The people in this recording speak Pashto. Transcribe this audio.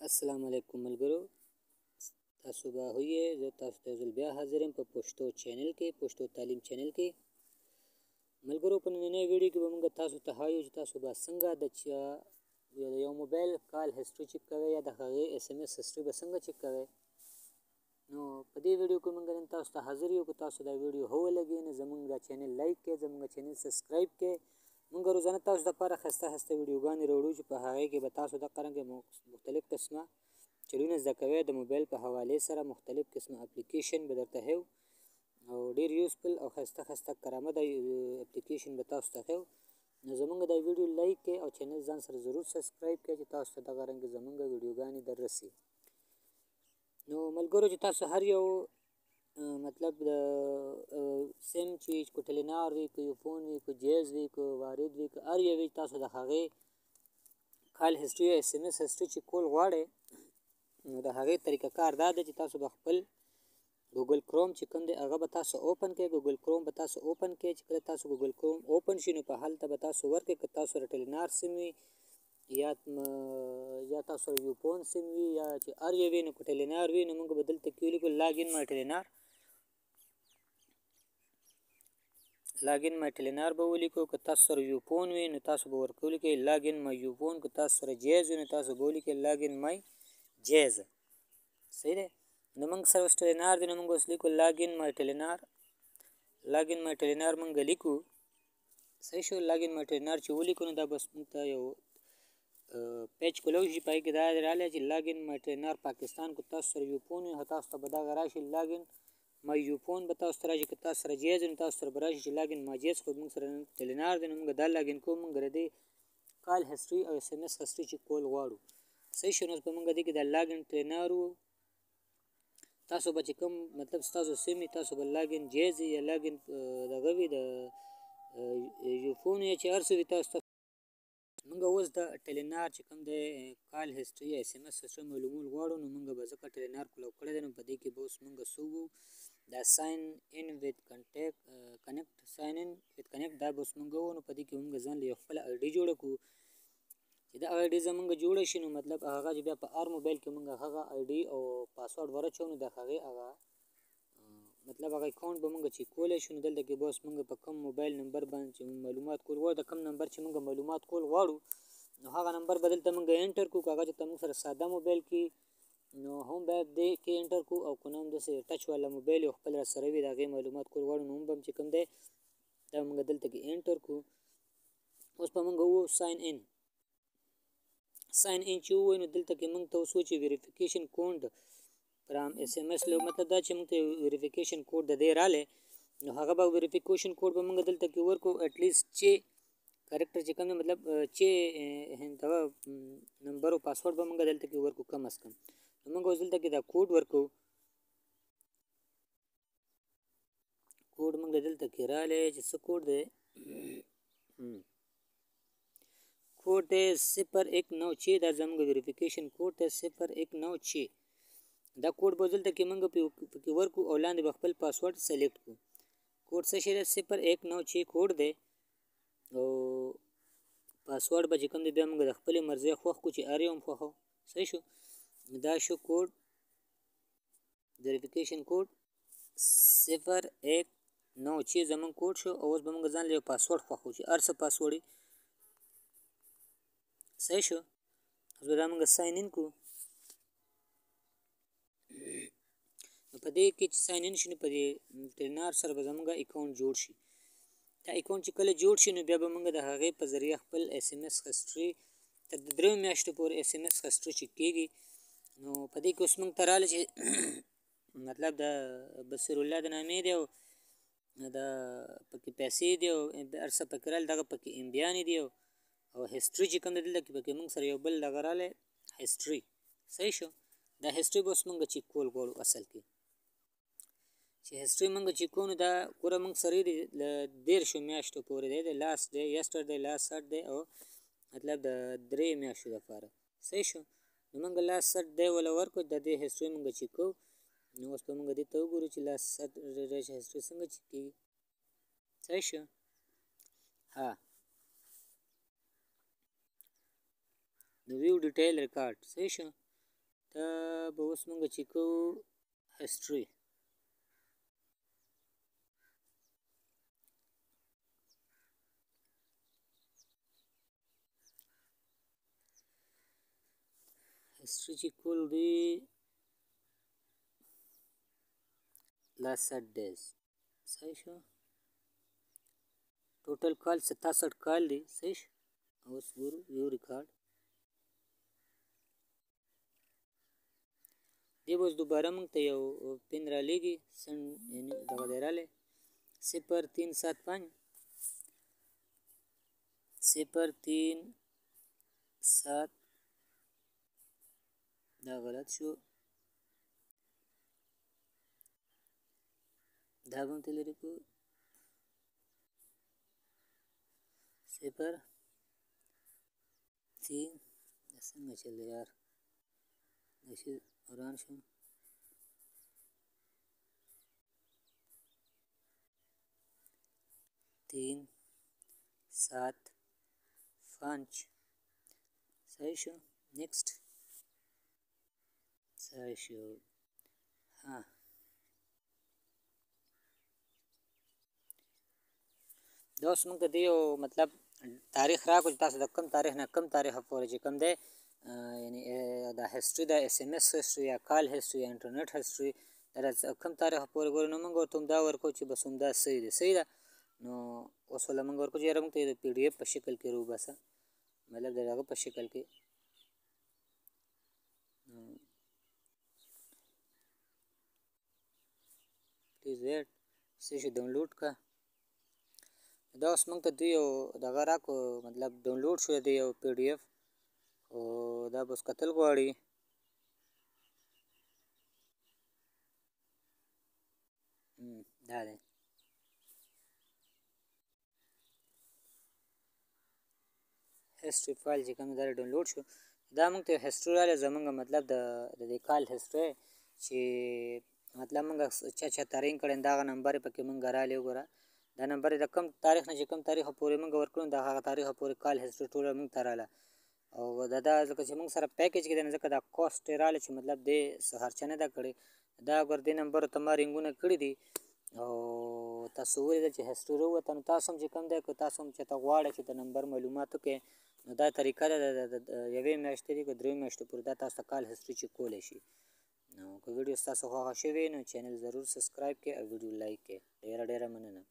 السلام علیکم ملګرو، تاسو به هویې. زه تاسو ته ځل بیا حاضر یم په پښتو چینل کې، پښتو تعلیم چینل کې. ملګرو، په نننۍ ویډیو کې به موږ تاسو ته وایو چې تاسو به څنګه د یو موبایل کال هسټري چک کوئ یا د هغې SMS هسټري به څنګه چک کوئ. نو په دې ویډیو کې موږ نن تاسو ته حاضر یو. که تاسو دا ویډیو ښه ولګي نو زموږ دا چینل لایک کړئ، زموږ چینل سبسکرایب کړئ. موږ روزانه تاسو لپاره ښایسته ویډیوګانې راوړو چې په هغې کې به تاسو د قرنګه مختلف قسمه چلونه زده کوئ. د موبایل په حوالې سره مختلف قسمه اپلیکیشن به درته ښیو او ډېر یوزفل او ښایسته کارآمده اپلیکیشن به تاسو ته ښیو. نو زموږ دا ویډیو لایک کړئ او چینل ځان سره ضرور سبسکرایب کړئ چې تاسو ته دغه رنګ زموږ ویډیوګانې در رسي. نو ملګرو، چې تاسو هر یو مطلب د سیم چې کو ټلینار وي، که یوفون وي، که جیز وي، که وارد وي، که هر یو وي، تاسو د هغې کال هسټري یا SMS هسټري چې کول غواړئ، نو د هغې طریقه کار دا ده چې تاسو به خپل ګوګل کروم چې کوم دی هغه به تاسو اوپن کړئ. ګوګل کروم به تاسو اوپن کړئ. چې کله تاسو ګوګل کروم اوپن شي نو په هلته به تاسو ورکړئ که تاسو سره ټلینار سیم وي یا تاسو سره یوفون سیم وي یا چې هر یو وي. نو که ټلینار وي نو موږ به دلته کې ولیکو لاګین مای ټلینار. لاګین مای ټلینار به ولیکو. که تاسو سره یوفون وي نو تاسو به ورکو ولیکئ لاګین مای یوفون. که تاسو سره جیز وي نو تاسو به ولیکئ لاګین مای جیز. صحیح دی. نو موږ سره اوس ټلینار دی نو موږ اوس لیکو لاګین مای ټلینار. لاګین مای ټلینار موږ لیکو. صحیح شو. لاګین مای ټلینار چې ولیکو نو دا بس موږ ته یو پیج کولو شي. پای کې دا راغلی چې لاګین مای ټلینار پاکستان. که تاسو سره یوفون وي تاسو ته به دغه راشي لاګین مای یوفون به تاسو ته راشي. که تاسو سره جیز نو تاسو سره به راشي چې لاګین مای جیز. خو موږ سره ټلینار دی نو موږ دا لاګین کوو. موږ د دې کال هسټري او SMS هسټري چې کول غواړو. صحیح شو. نو په موږ دې کې دا لاګین ټلینار وو. تاسو به چې کوم مطلب ستاسو سیم وي تاسو به لاګین جیز یا لاګین دغه وي د یوفون یا چې هر څه وي تاسو ته. موږ اوس د ټلینار چې کوم دی کال هسټري یا SMS هسټري معلومول غواړو نو موږ به ځکه ټلینار کولو کړی دی نو په دې کې به اوس موږ څه وو دا ساین ان ویت کنیکټ ساین ان ویت کنیکټ دا به اوس موږ وو. نو په دې کې موږ ځان له یو خپل آی ډي جوړه کړو. چې دا آی ډي زموږ جوړه شي نو مطلب هغه چې بیا په هر موبایل کې موږ هغه آی ډي او پاسورډ ورچو نو د هغې هغه مطلب هغه اکاونټ به موږ چې کولی شو. نو دلته کې به اوس موږ په کوم موبایل نمبر باندې چې معلومات کول غواړو د کوم نمبر چې موږ معلومات کول غواړو نو هغه نمبر به دلته موږ انټر کړو. که هغه چې موږ سره ساده موبایل کې نو هم باید دې کې انټر کړو او که نه هم داسې ټچ والا موبایل یو خپل را سره وي د هغې معلومات کول غواړو نو هم به چې کوم دی دا موږ دلته کې انټر کړو. اوس به موږ ووایو ساین ان. ساین ان چې ووایو نو دلته کې موږ ته اوس وایي چې ویریفیکیشن کوډ فرام SMS لو مطلب دا چې موږ ته ویریفیکیشن کوډ د دې رالی نو هغه به ویریفیکیشن کوډ به موږ دلته کې ورکړو. اټلیسټ چې کریکټر چې کوم دی مطلب چې دغه نمبر او پاسورډ به موږ دلته کې ورکړو کم از کم. نو موږ اوس دلته کې دا کوډ ورکړو. کوډ موږ دلته کې رالی چې څه کوډ دی کوډ دی 019 دا زموږ ویریفیکیشن کوډ دی 019. دا کوډ به دلته کې موږ پکې ورکړو او لاندې به خپل پاسورډ سلیکټ کړو. کوډ څه شی دی 019 کوډ دی او پاسورډ به چې کوم دی بیا موږ د خپلې مرضۍ خوښ کړو چې هر یو هم خوښو. صحیح شو. دا شو کوډ ویریفیکیشن کوډ 019 زموږ کوډ شو. او اوس به موږ ځان له یو پاسورډ خوښو چې هر څه پاسورډ وي. صحیح شو. اوس به دا موږ ساین ان کړو. نو په دې کې چې ساین ان شي نو په دې ټلینار سره به زموږ اکاونټ جوړ شي. دا اکاونټ چې کله جوړ شي نو بیا به موږ د هغې په ذریعه خپل SMS هسټري تر 3 میاشتو پورې SMS هسټري چک کېږي. نو په دې کې اوس موږ ته راغله چې مطلب د بصیرالله د نامې دی او دا پکې پیسې دی او هر څه پکې راغلي دغه پکې امبیانې دي او هسټري چې کوم دی دلته کې پکې موږ سره یو بل دغه راغلی هسټري. صحیح شو. دا هسټري به اوس موږ چک کول غواړو. اصل کې چې هسټري موږ چک کوو نو دا ګوره موږ سره دی له 13 میاشتو پورې دی د لاست دی یسټرډے لاست سټ دی او مطلب د 3 میاشتو لپاره. صحیح شو. نو موږ لاست سټ دی ولا ورکړو د دې هسټري موږ چک کوو. نو اوس به موږ دې ته وګورو چې لاست سټ هسټري څنګه چک کېږي. صحیح شو. ها د ویو ډیټیل ریکارډ. صحیح شو. دا به اوس مونږ چې کوو هسټري. هسټري چې کول دی last 7 days. صحیح شو. ټوټل کال 67 کال دی. صحیح شو. اوس ګورو یو ریکارډ دی. اوس دوباره موږ ته یو پین را لېږي سن یعنې دغه دی رالی 0375 037 دا غلط شو. دا به ته لرې کړو 0 3 دا څنګه چل دی یار دا شي وران شو. 3 7 5 صحیح شو. نیکسٹ صحیح شو. ها دا اوس موږ ته د یو مطلب تاریخ راکړو چې تاسو د کم تاریخ نه کم تاریخ پورې چې کم دی یعنې دا هسټري د اس ام اس هسټري یا کال هسټري یا انټرنیټ هسټري دا کم تاریخ پورې ګورو. نو موږ ورته همدا ورکړو چې بس همدا صحیح دی. صحیح ده. نو اوس وله موږ ورکړو چې یاره موږ ته د پی ډي اف په شکل کې راوباسه مطلب د هغه په شکل کې. پلیز ویټ څه شي ډاونلوډ کا. دا اوس موږ ته دوی یو دغه راکړو مطلب ډاونلوډ شو دی یو پی ډي اف او دا به اوس کتل غواړي. دا دی هسټري فایل چې کوم دا ډاونلوډ شو. دا موږ ته هسټري رالی زمونږ مطلب د دې کال هسټري چې مطلب موږ چا ترین کړی د هغه نمبر یې پکې موږ رالی. وګوره دا نمبر د کم تاریخ نه چې کم تاریخ پورې موږ ورکړو د هغه تاریخ پورې کال هسټري ټوله موږ ته راله. او دا ځکه چې موږ سره پیکیج کې دی نو ځکه دا کوسټ یې رالی چې مطلب دې څه خرچه نه ده کړې. دا ګور دې نمبرو ته ما رینګونه کړي دي او تاسو ولیدل چې هسټري راووته. نو تاسو هم چې کوم دی که تاسو هم چې ته غواړئ چې د نمبر معلومات وکړئ نو دا طریقه ده د یوې میاشتې دی که 3 میاشتو پورې دا تاسو ته کال هسټري چې کولی شي. نو که ویډیو ستاسو خوښه شوې نو چینل ضرور سبسکرایب کړئ او ویډیو لایک کړئ. ډېره ډېره مننه.